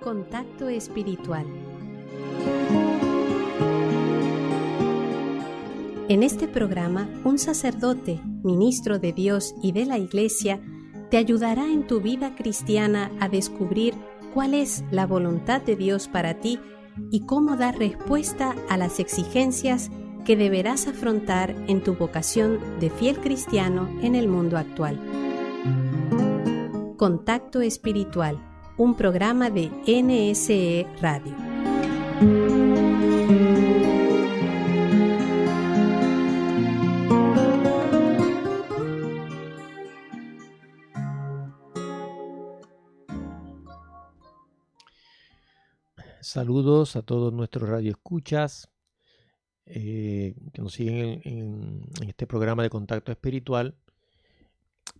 Contacto espiritual. En este programa, un sacerdote, ministro de Dios y de la Iglesia, te ayudará en tu vida cristiana a descubrir cuál es la voluntad de Dios para ti y cómo dar respuesta a las exigencias que deberás afrontar en tu vocación de fiel cristiano en el mundo actual. Contacto espiritual, un programa de NSE Radio. Saludos a todos nuestros radioescuchas que nos siguen en este programa de Contacto Espiritual,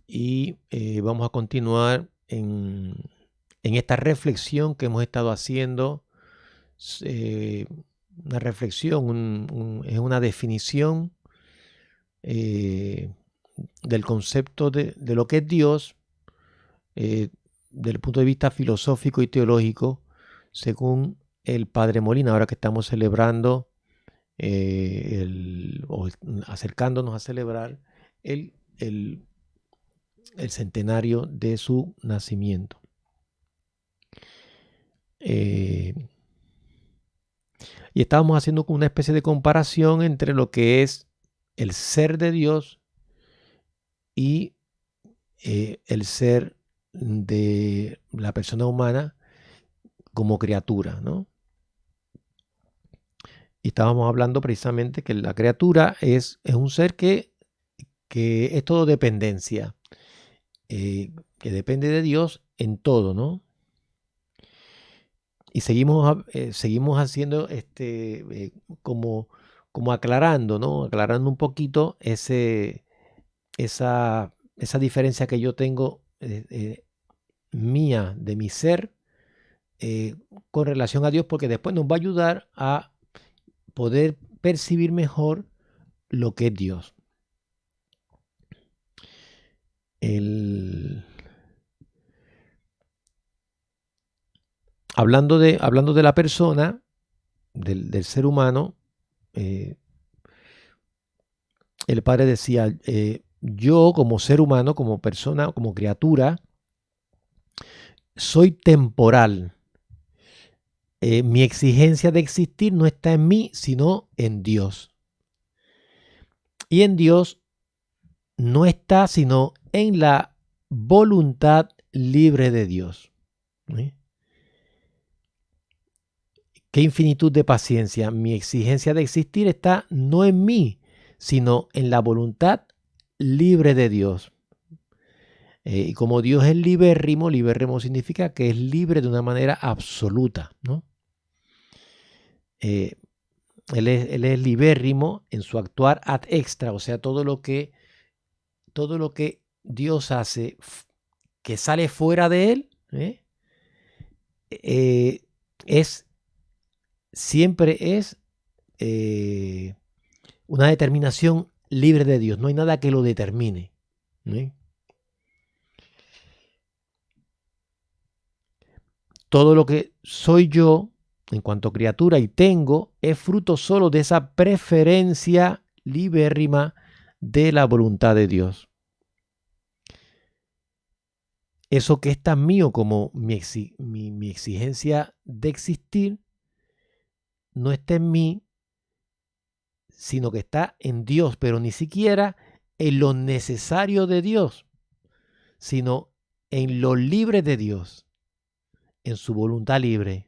y vamos a continuar en esta reflexión que hemos estado haciendo. Una reflexión, es una definición del concepto de lo que es Dios desde el punto de vista filosófico y teológico, según el Padre Molina, ahora que estamos celebrando o acercándonos a celebrar el centenario de su nacimiento. Y estábamos haciendo una especie de comparación entre lo que es el ser de Dios y el ser de la persona humana como criatura, ¿no? Y estábamos hablando precisamente que la criatura es un ser que es todo dependencia, que depende de Dios en todo, ¿no? Y seguimos haciendo como aclarando, ¿no? Aclarando un poquito esa diferencia que yo tengo mía, de mi ser, con relación a Dios, porque después nos va a ayudar a poder percibir mejor lo que es Dios. Hablando de la persona, del ser humano, el Padre decía, yo como ser humano, como persona, como criatura, soy temporal. Mi exigencia de existir no está en mí, sino en Dios. Y en Dios no está, sino en la voluntad libre de Dios. ¿Sí? Qué infinitud de paciencia. Mi exigencia de existir está no en mí, sino en la voluntad libre de Dios. Y como Dios es libérrimo significa que es libre de una manera absoluta, ¿no? Él es libérrimo en su actuar ad extra, o sea, todo lo que Dios hace que sale fuera de él, siempre es una determinación libre de Dios. No hay nada que lo determine. Todo lo que soy yo en cuanto criatura y tengo es fruto solo de esa preferencia libérrima de la voluntad de Dios. Eso que es tan mío como mi exigencia de existir no está en mí, sino que está en Dios, pero ni siquiera en lo necesario de Dios, sino en lo libre de Dios, en su voluntad libre.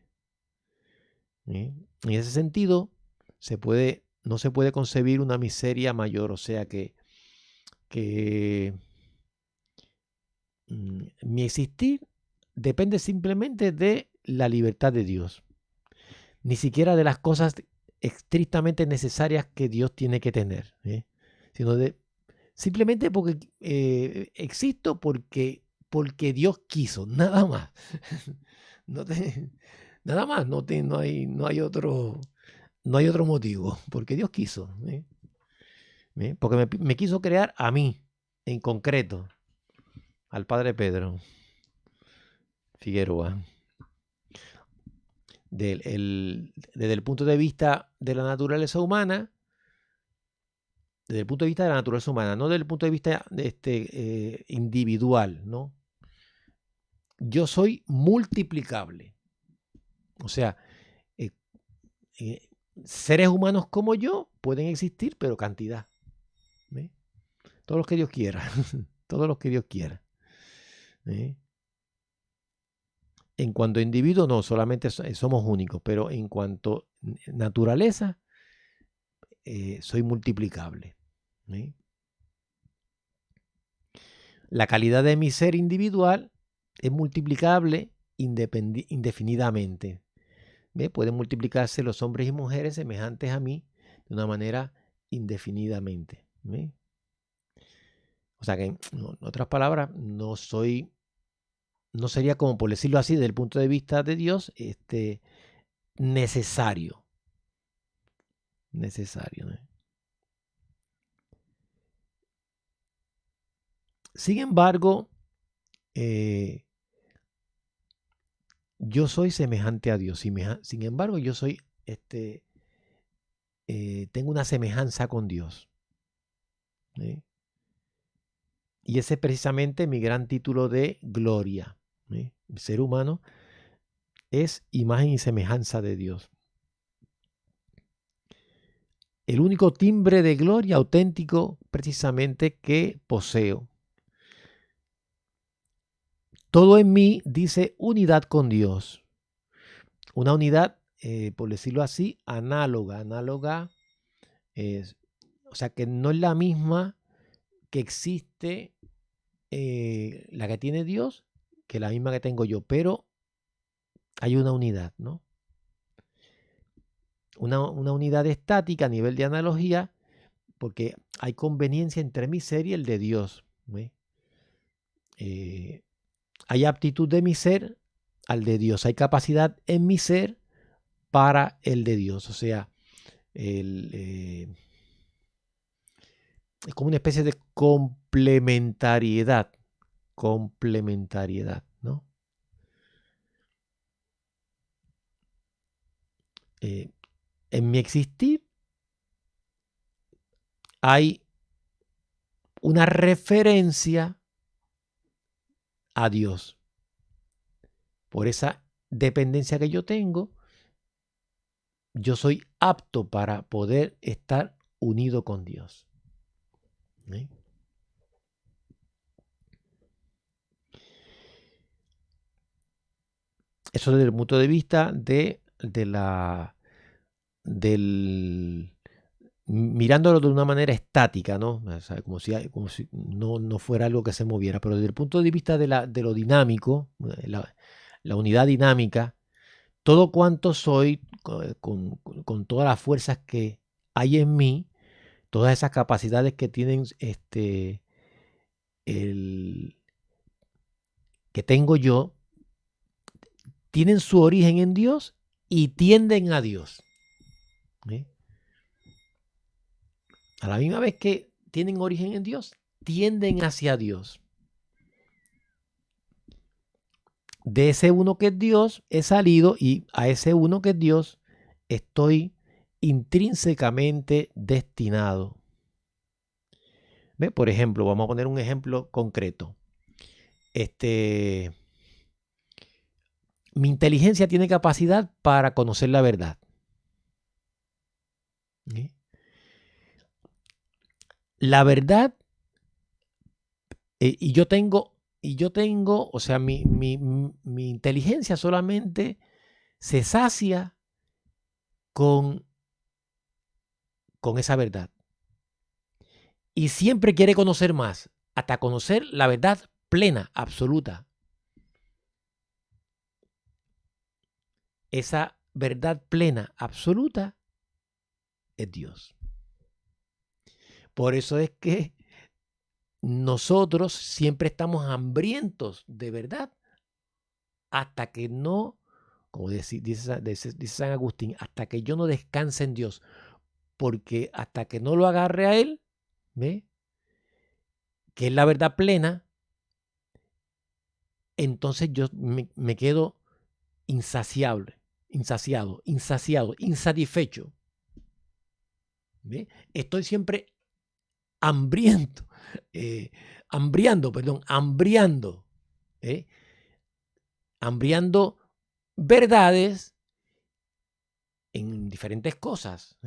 En ese sentido, no se puede concebir una miseria mayor, o sea que mi existir depende simplemente de la libertad de Dios, ni siquiera de las cosas estrictamente necesarias que Dios tiene que tener, sino simplemente porque existo porque Dios quiso, nada más. Nada más, no hay otro motivo, porque Dios quiso, porque me quiso crear a mí en concreto. al padre Pedro Figueroa. Desde el punto de vista de la naturaleza humana, desde el punto de vista de la naturaleza humana, no desde el punto de vista individual, ¿no? Yo soy multiplicable. O sea, eh, seres humanos como yo pueden existir, pero cantidad. ¿Ve? Todos los que Dios quiera. Todos los que Dios quiera. ¿Eh? En cuanto a individuos, no, solamente somos únicos, pero en cuanto a naturaleza, soy multiplicable. ¿Eh? La calidad de mi ser individual es multiplicable indefinidamente. ¿Ve? Pueden multiplicarse los hombres y mujeres semejantes a mí de una manera indefinidamente. ¿Ve? O sea que, en otras palabras, no sería, como por decirlo así, desde el punto de vista de Dios, necesario. Necesario. ¿No? Sin embargo, yo soy semejante a Dios. Sin embargo, yo soy, tengo una semejanza con Dios. ¿Eh? Y ese es precisamente mi gran título de gloria. ¿Eh? El ser humano es imagen y semejanza de Dios. El único timbre de gloria auténtico precisamente que poseo. Todo en mí dice unidad con Dios. Una unidad, por decirlo así, análoga. O sea que no es la misma que existe la que tiene Dios que la misma que tengo yo, pero hay una unidad, ¿no? Una unidad estática a nivel de analogía, porque hay conveniencia entre mi ser y el de Dios. Hay aptitud de mi ser al de Dios, hay capacidad en mi ser para el de Dios. O sea, es como una especie de complementariedad, ¿no? En mi existir hay una referencia a Dios. Por esa dependencia que yo tengo, yo soy apto para poder estar unido con Dios. ¿Eh? Eso desde el punto de vista mirándolo de una manera estática, ¿no? O sea, como si no fuera algo que se moviera, pero desde el punto de vista de lo dinámico, la unidad dinámica, todo cuanto soy, con todas las fuerzas que hay en mí, todas esas capacidades que tienen que tengo yo, tienen su origen en Dios y tienden a Dios. ¿Eh? A la misma vez que tienen origen en Dios, tienden hacia Dios. De ese uno que es Dios he salido y a ese uno que es Dios estoy intrínsecamente destinado. ¿Ve? Por ejemplo, vamos a poner un ejemplo concreto. Mi inteligencia tiene capacidad para conocer la verdad. ¿Sí? La verdad, y yo tengo, o sea, mi inteligencia solamente se sacia con esa verdad. Y siempre quiere conocer más, hasta conocer la verdad plena, absoluta. Esa verdad plena, absoluta, es Dios. Por eso es que nosotros siempre estamos hambrientos de verdad hasta que no, como dice San Agustín, hasta que yo no descanse en Dios. Porque hasta que no lo agarre a Él, ¿ve? Que es la verdad plena, entonces yo me quedo insaciado, insatisfecho. ¿Ve? Estoy siempre hambriando verdades en diferentes cosas,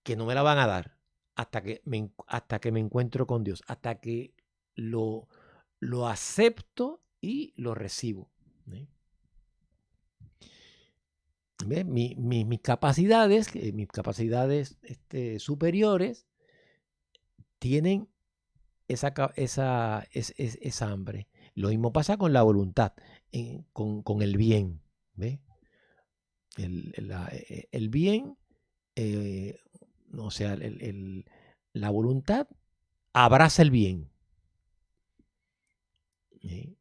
que no me la van a dar hasta que me encuentro con Dios, hasta que lo acepto y lo recibo. Mis capacidades superiores tienen esa hambre. Lo mismo pasa con la voluntad, con el bien. ¿Ve? El bien, la voluntad abraza el bien.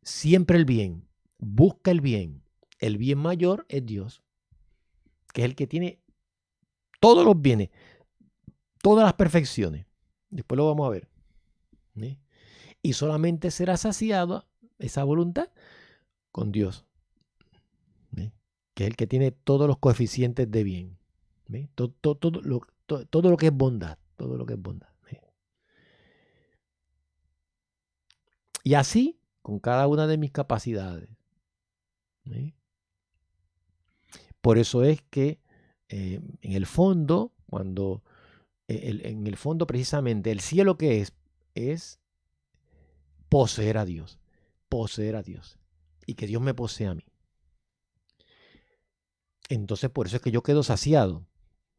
Siempre el bien, busca el bien. El bien mayor es Dios, que es el que tiene todos los bienes, todas las perfecciones. Después lo vamos a ver. Y solamente será saciada esa voluntad con Dios, que es el que tiene todos los coeficientes de bien. Todo lo que es bondad. Todo lo que es bondad. Y así con cada una de mis capacidades. Por eso es que en el fondo, precisamente el cielo que es poseer a Dios, y que Dios me posea a mí. Entonces por eso es que yo quedo saciado,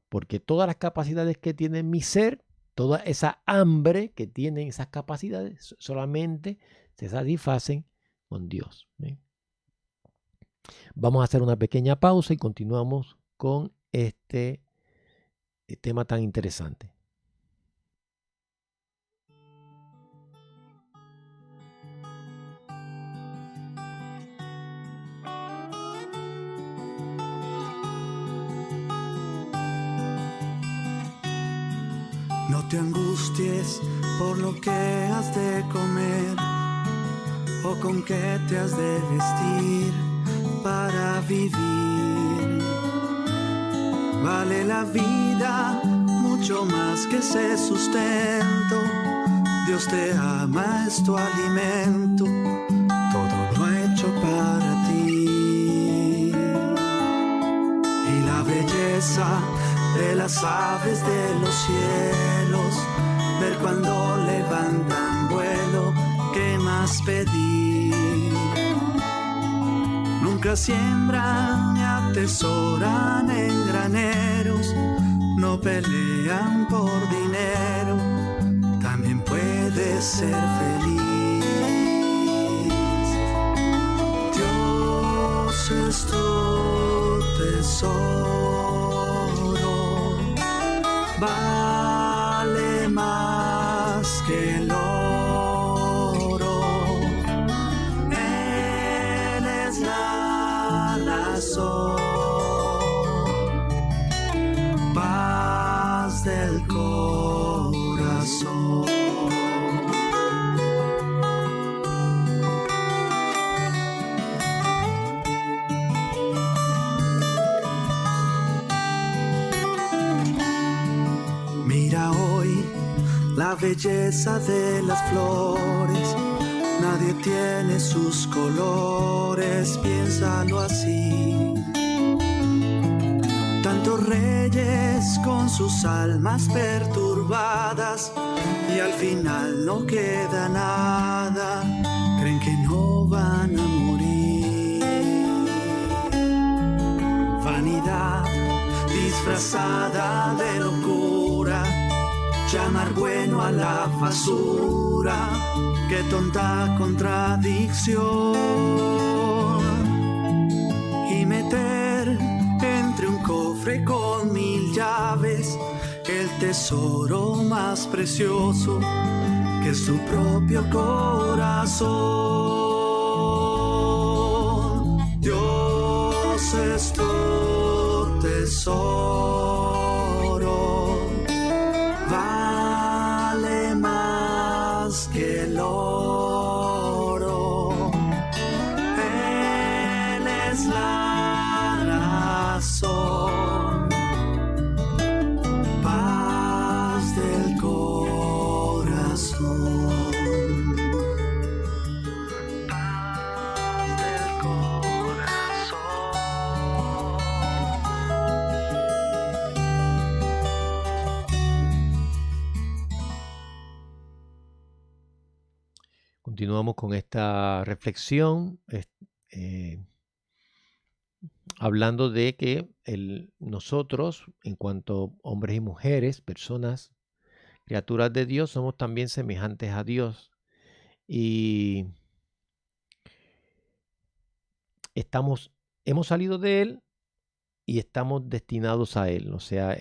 porque todas las capacidades que tiene mi ser, toda esa hambre que tienen esas capacidades, solamente se satisfacen con Dios. Vamos a hacer una pequeña pausa y continuamos con este tema tan interesante. No te angusties por lo que has de comer o con qué te has de vestir para vivir. Vale la vida mucho más que ese sustento. Dios te ama, es tu alimento, todo lo ha hecho para ti. Y la belleza de las aves de los cielos, ver cuando levantan vuelo, ¿qué más pedir? Nunca siembran ni atesoran en graneros, no pelean por dinero, también puedes ser feliz. Dios es tu tesoro, vale más que el oro. Él es la razón, paz del corazón. Mira hoy la belleza de las flores, nadie tiene sus colores, piénsalo así. Tantos reyes con sus almas perturbadas y al final no queda nada, creen que no van a morir. Vanidad disfrazada de locura, llamar bueno a la basura, qué tonta contradicción. Y meter entre un cofre con 1000 llaves el tesoro más precioso que es tu propio corazón. Dios es tu tesoro, vale más que el oro. Continuamos con esta reflexión, hablando de que nosotros, en cuanto hombres y mujeres, personas, criaturas de Dios, somos también semejantes a Dios. Y hemos salido de Él y estamos destinados a Él. O sea,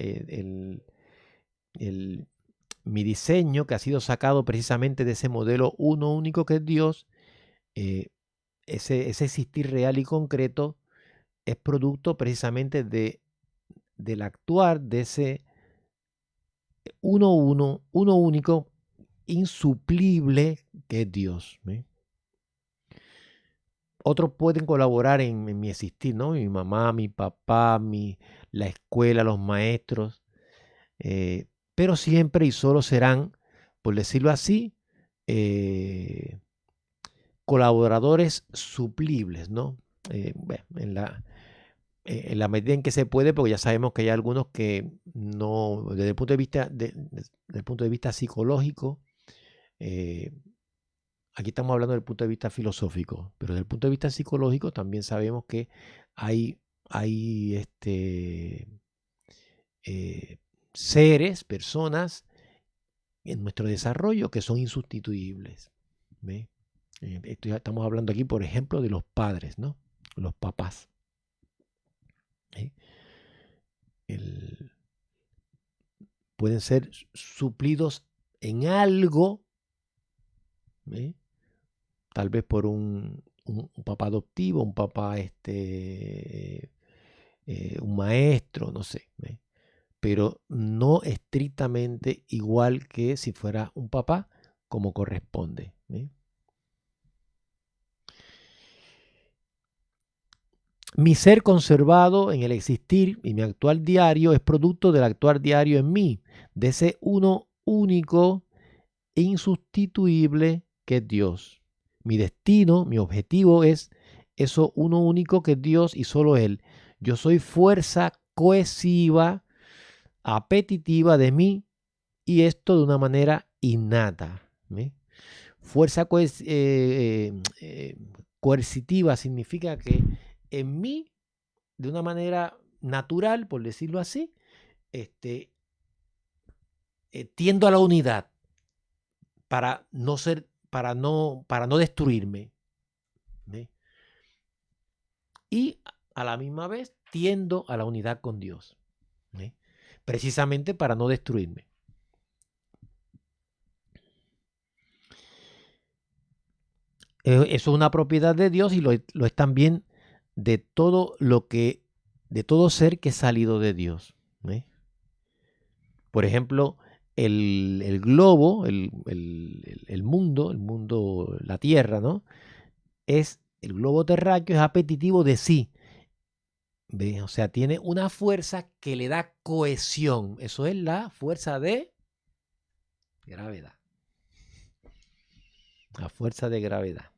mi diseño, que ha sido sacado precisamente de ese modelo uno único que es Dios, ese existir real y concreto, es producto precisamente del actuar de ese uno único, insuplible, que es Dios. Otros pueden colaborar en mi existir, ¿no? Mi mamá, mi papá, la escuela, los maestros, pero siempre y solo serán, por decirlo así, colaboradores suplibles, ¿no? Bueno, en la medida en que se puede, porque ya sabemos que hay algunos que no, desde el punto de vista psicológico, aquí estamos hablando del punto de vista filosófico, pero desde el punto de vista psicológico también sabemos que hay seres, personas en nuestro desarrollo que son insustituibles. ¿Ve? Estamos hablando aquí, por ejemplo, de los padres, ¿no? Los papás. Pueden ser suplidos en algo, tal vez por un papá adoptivo, un papá, un maestro, no sé, pero no estrictamente igual que si fuera un papá como corresponde. Mi ser conservado en el existir y mi actual diario es producto del actuar diario en mí, de ese uno único e insustituible que es Dios. Mi destino, mi objetivo es eso uno único que es Dios y solo Él. Yo soy fuerza cohesiva, apetitiva de mí, y esto de una manera innata. Fuerza coercitiva significa que en mí, de una manera natural, por decirlo así, tiendo a la unidad para no destruirme. Y a la misma vez tiendo a la unidad con Dios, precisamente para no destruirme. Eso es una propiedad de Dios y lo es también de todo ser que es salido de Dios. Por ejemplo, el globo, el mundo, la tierra, ¿no? El globo terráqueo es apetitivo de sí. ¿Ve? O sea, tiene una fuerza que le da cohesión. Eso es la fuerza de gravedad. La fuerza de gravedad.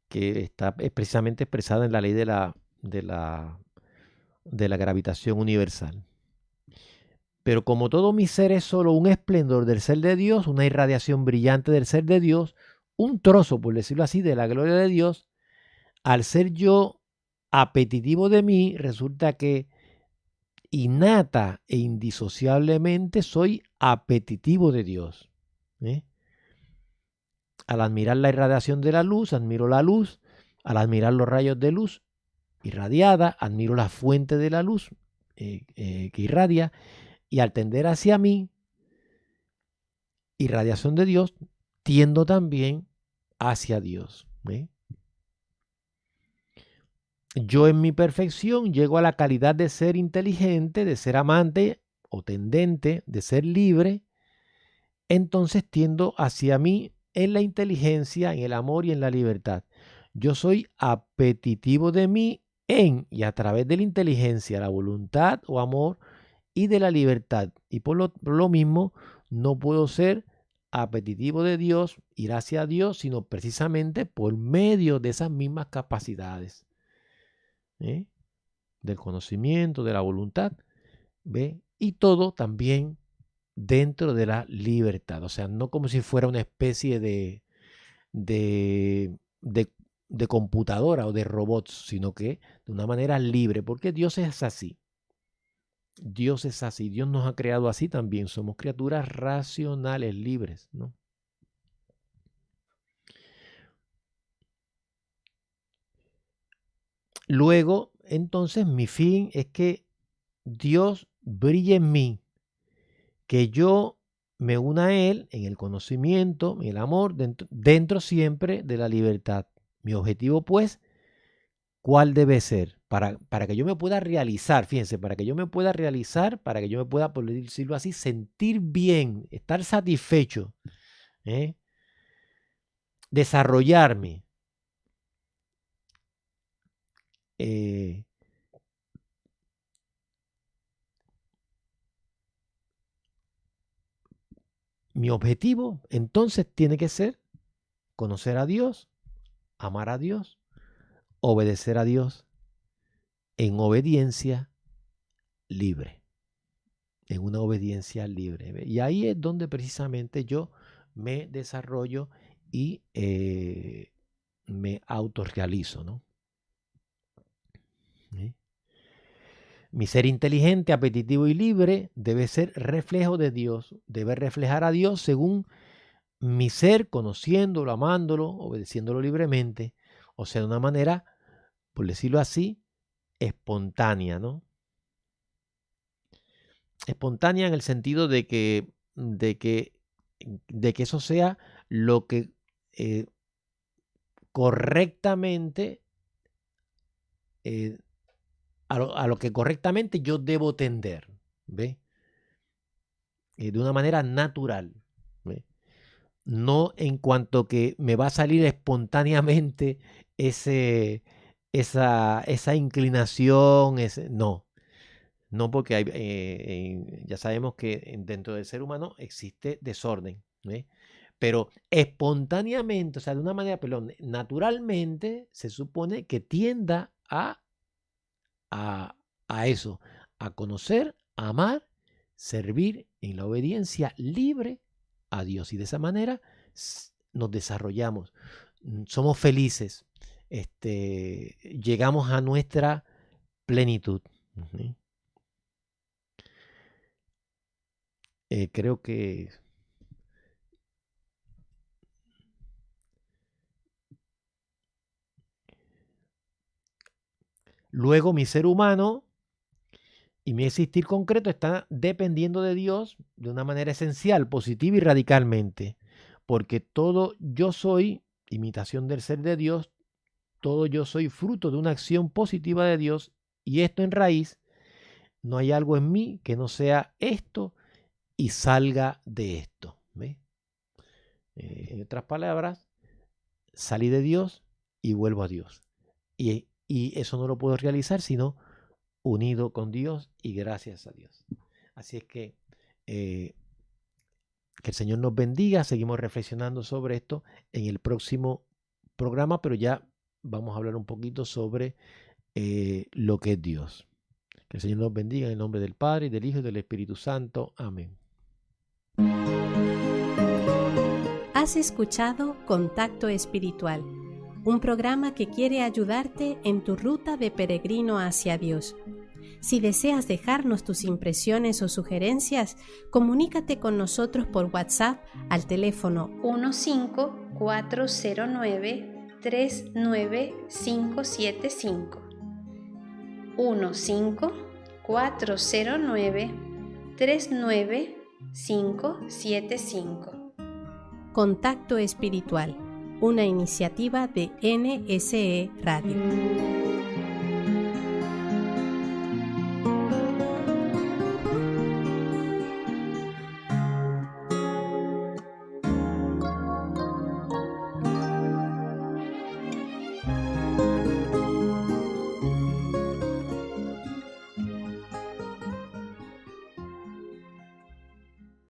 Que está precisamente expresada en la ley de la gravitación universal. Pero como todo mi ser es solo un esplendor del ser de Dios, una irradiación brillante del ser de Dios, un trozo, por decirlo así, de la gloria de Dios, al ser yo apetitivo de mí, resulta que innata e indisociablemente soy apetitivo de Dios. Al admirar la irradiación de la luz, admiro la luz. Al admirar los rayos de luz irradiada, admiro la fuente de la luz que irradia. Y al tender hacia mí, irradiación de Dios, tiendo también hacia Dios. Yo en mi perfección llego a la calidad de ser inteligente, de ser amante o tendente, de ser libre. Entonces tiendo hacia mí en la inteligencia, en el amor y en la libertad. Yo soy apetitivo de mí en y a través de la inteligencia, la voluntad o amor y de la libertad. Y por lo mismo no puedo ser apetitivo de Dios, ir hacia Dios, sino precisamente por medio de esas mismas capacidades. Del conocimiento, de la voluntad. ¿Ve? Y todo también dentro de la libertad. O sea, no como si fuera una especie de computadora o de robots, sino que de una manera libre, porque Dios es así. Dios es así. Dios nos ha creado así también. Somos criaturas racionales, libres, ¿no? Luego, entonces, mi fin es que Dios brille en mí, que yo me una a Él en el conocimiento, en el amor, dentro siempre de la libertad. Mi objetivo, pues, ¿cuál debe ser? Para que yo me pueda realizar, fíjense, para que yo me pueda realizar, para que yo me pueda, por decirlo así, sentir bien, estar satisfecho, desarrollarme. Mi objetivo entonces tiene que ser conocer a Dios, amar a Dios, obedecer a Dios en obediencia libre, en una obediencia libre. Y ahí es donde precisamente yo me desarrollo y me autorrealizo, ¿no? Mi ser inteligente, apetitivo y libre debe ser reflejo de Dios, debe reflejar a Dios según mi ser, conociéndolo, amándolo, obedeciéndolo libremente, o sea, de una manera, por decirlo así, espontánea, ¿no? Espontánea en el sentido de que eso sea lo que correctamente, a lo que correctamente yo debo tender, ¿ve? De una manera natural, ¿ve? No en cuanto que me va a salir espontáneamente esa inclinación, no porque ya sabemos que dentro del ser humano existe desorden, ¿ve? Pero espontáneamente, o sea, de una manera, perdón, naturalmente se supone que tienda a eso, a conocer, a amar, servir en la obediencia libre a Dios. Y de esa manera nos desarrollamos, somos felices, llegamos a nuestra plenitud. Creo que luego mi ser humano y mi existir concreto está dependiendo de Dios de una manera esencial, positiva y radicalmente, porque todo yo soy imitación del ser de Dios, todo yo soy fruto de una acción positiva de Dios, y esto en raíz, no hay algo en mí que no sea esto y salga de esto. ¿Ve? En otras palabras, salí de Dios y vuelvo a Dios. Y eso no lo puedo realizar sino unido con Dios y gracias a Dios. Así es que el Señor nos bendiga. Seguimos reflexionando sobre esto en el próximo programa, pero ya vamos a hablar un poquito sobre lo que es Dios. Que el Señor nos bendiga en el nombre del Padre, del Hijo y del Espíritu Santo. Amén. Has escuchado Contacto Espiritual, un programa que quiere ayudarte en tu ruta de peregrino hacia Dios. Si deseas dejarnos tus impresiones o sugerencias, comunícate con nosotros por WhatsApp al teléfono 15409-39575. 15409-39575. Contacto Espiritual, una iniciativa de NSE Radio.